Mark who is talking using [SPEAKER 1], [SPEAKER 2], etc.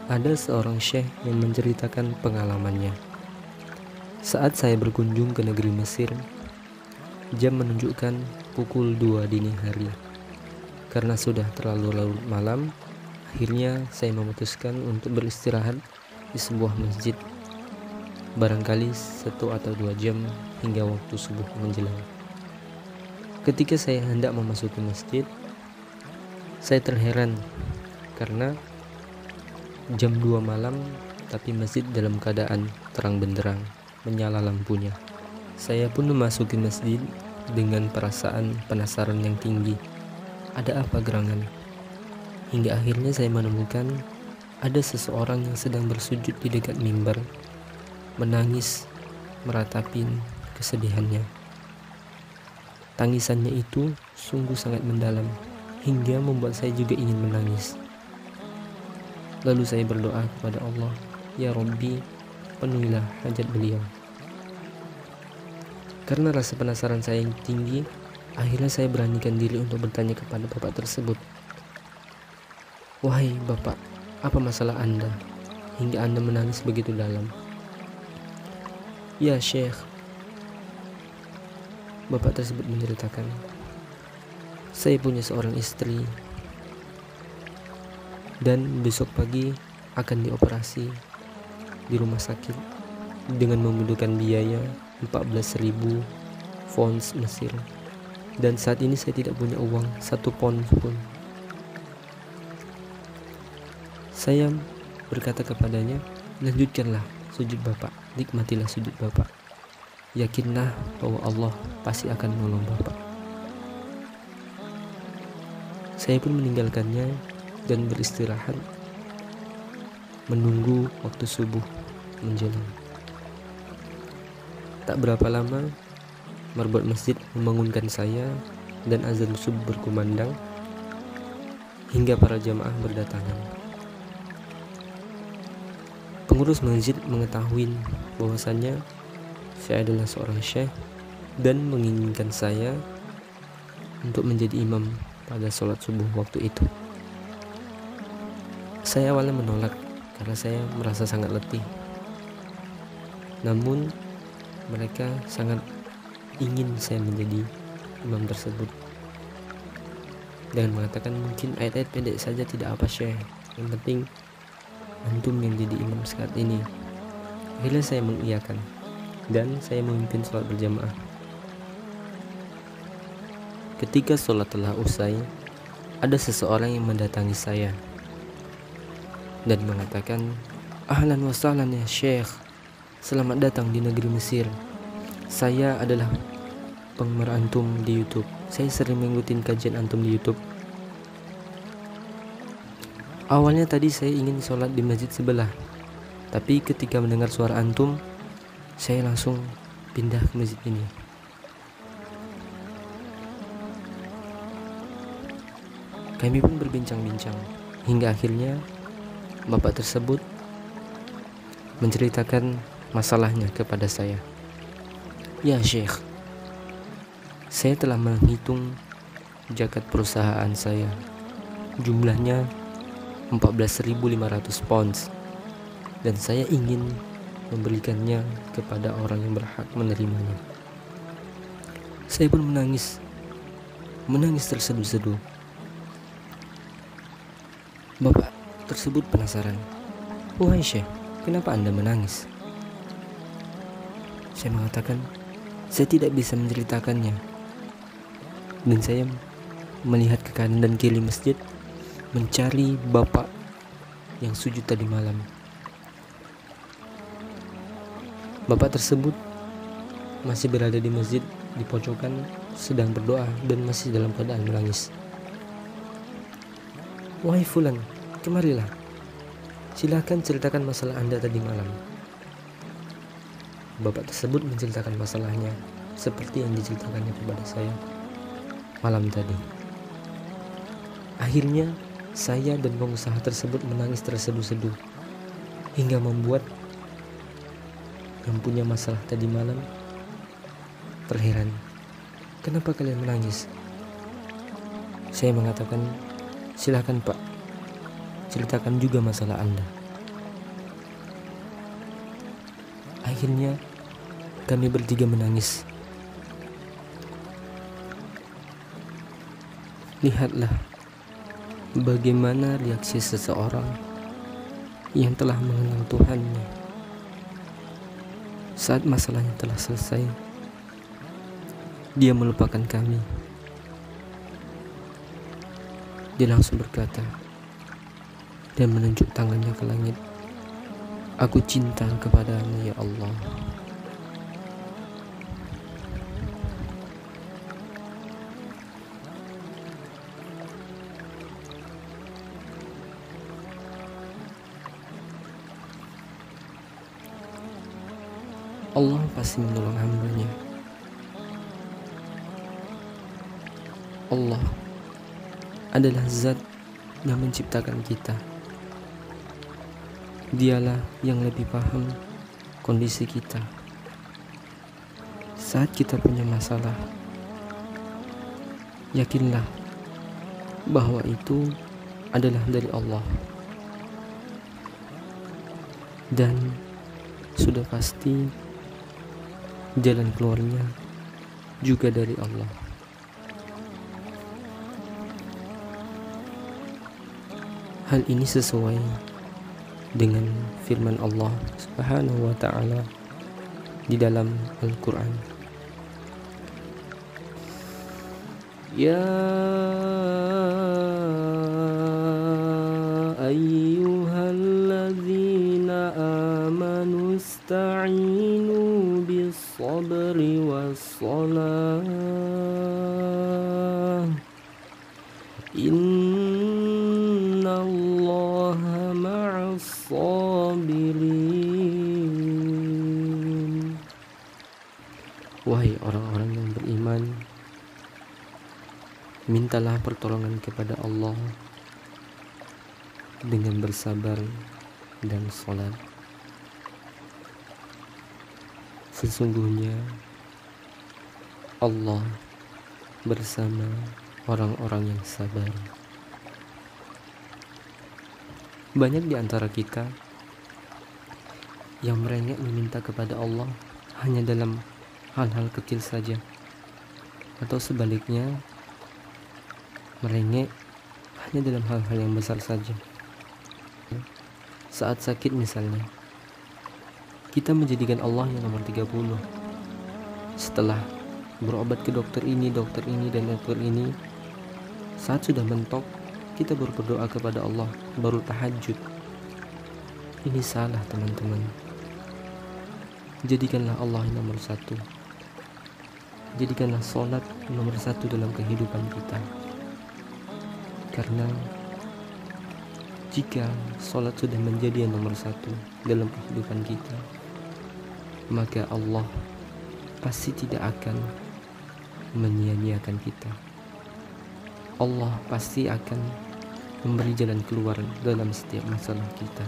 [SPEAKER 1] Ada seorang syekh yang menceritakan pengalamannya. Saat saya berkunjung ke negeri Mesir, jam menunjukkan pukul 2 dini hari. Karena sudah terlalu larut malam, akhirnya saya memutuskan untuk beristirahat di sebuah masjid. Barangkali 1 atau 2 jam hingga waktu subuh menjelang. Ketika saya hendak memasuki masjid, saya terheran karena jam 2 malam tapi masjid dalam keadaan terang benderang, menyala lampunya. Saya pun memasuki masjid dengan perasaan penasaran yang tinggi. Ada apa gerangan? Hingga akhirnya saya menemukan ada seseorang yang sedang bersujud di dekat mimbar, menangis meratapi kesedihannya. Tangisannya itu sungguh sangat mendalam, hingga membuat saya juga ingin menangis. Lalu saya berdoa kepada Allah, "Ya Rabbi, penuhilah hajat beliau." Karena rasa penasaran saya yang tinggi, akhirnya saya beranikan diri untuk bertanya kepada bapak tersebut. "Wahai bapak, apa masalah Anda hingga Anda menangis begitu dalam?" "Ya Syekh," bapak tersebut menceritakan, "saya punya seorang istri dan besok pagi akan dioperasi di rumah sakit dengan membutuhkan biaya 14.000 pounds Mesir, dan saat ini saya tidak punya uang 1 pound pun." Saya berkata kepadanya, "Lanjutkanlah sujud bapak, nikmatilah sujud bapak. Yakinlah bahwa Allah pasti akan menolong bapak." Saya pun meninggalkannya dan beristirahat menunggu waktu subuh menjelang. Tak berapa lama, marbot masjid membangunkan saya dan azan subuh berkumandang hingga para jamaah berdatangan. Pengurus masjid mengetahui bahwasannya saya adalah seorang syekh dan menginginkan saya untuk menjadi imam pada sholat subuh waktu itu. Saya awalnya menolak karena saya merasa sangat letih. Namun mereka sangat ingin saya menjadi imam tersebut dan mengatakan mungkin ayat-ayat pendek saja tidak apa Syekh, yang penting antum yang jadi imam saat ini. Akhirnya saya mengiyakan dan saya memimpin sholat berjamaah. Ketika sholat telah usai, ada seseorang yang mendatangi saya dan mengatakan, "Ahlan wa sahlan ya Syekh, selamat datang di negeri Mesir. Saya adalah penggemar antum di YouTube. Saya sering mengikuti kajian antum di YouTube. Awalnya tadi saya ingin sholat di masjid sebelah, tapi ketika mendengar suara antum, saya langsung pindah ke masjid ini." Kami pun berbincang-bincang hingga akhirnya bapak tersebut menceritakan masalahnya kepada saya. "Ya Syekh, saya telah menghitung zakat perusahaan saya. Jumlahnya 14.500 pounds dan saya ingin memberikannya kepada orang yang berhak menerimanya." Saya pun menangis terseduh-seduh. Bapak tersebut penasaran, "Wahai Syekh, kenapa Anda menangis?" Saya mengatakan, saya tidak bisa menceritakannya. Dan saya melihat ke kanan dan kiri masjid mencari bapak yang sujud tadi malam. Bapak tersebut masih berada di masjid di pojokan sedang berdoa dan masih dalam keadaan menangis. "Wahai fulan, kemarilah. Silakan ceritakan masalah Anda tadi malam." Bapak tersebut menceritakan masalahnya seperti yang diceritakannya kepada saya malam tadi. Akhirnya saya dan pengusaha tersebut menangis terseduh-seduh hingga membuat yang punya masalah tadi malam terheran. "Kenapa kalian menangis?" Saya mengatakan, "Silakan Pak, ceritakan juga masalah Anda." Akhirnya kami bertiga menangis. Lihatlah bagaimana reaksi seseorang yang telah mengenal Tuhannya. Saat masalahnya telah selesai, dia melupakan kami. Dia langsung berkata dan menunjuk tangannya ke langit, "Aku cinta kepadamu ya Allah." Allah pasti menolong hambanya. Allah adalah zat yang menciptakan kita. Dialah yang lebih paham kondisi kita. Saat kita punya masalah, yakinlah bahwa itu adalah dari Allah. Dan sudah pasti jalan keluarnya juga dari Allah. Hal ini sesuai dengan firman Allah Subhanahu wa ta'ala di dalam Al-Quran. Ya ayyuhalladzina amanu ista'inu bis-sabri was-salah innallaha ma'as-sabirin. Wahai orang-orang yang beriman, mintalah pertolongan kepada Allah dengan bersabar dan sholat. Sesungguhnya Allah bersama orang-orang yang sabar. Banyak di antara kita yang merengek meminta kepada Allah hanya dalam hal-hal kecil saja, atau sebaliknya merengek hanya dalam hal-hal yang besar saja. Saat sakit misalnya, kita menjadikan Allah yang nomor 30. Setelah berobat ke dokter ini dan dokter ini, saat sudah mentok, kita baru berdoa kepada Allah, baru tahajud. Ini salah, teman-teman. Jadikanlah Allah yang nomor 1. Jadikanlah sholat nomor 1 dalam kehidupan kita. Karena jika sholat sudah menjadi yang nomor 1 dalam kehidupan kita, maka Allah pasti tidak akan menyia-nyiakan kita. Allah pasti akan memberi jalan keluar dalam setiap masalah kita.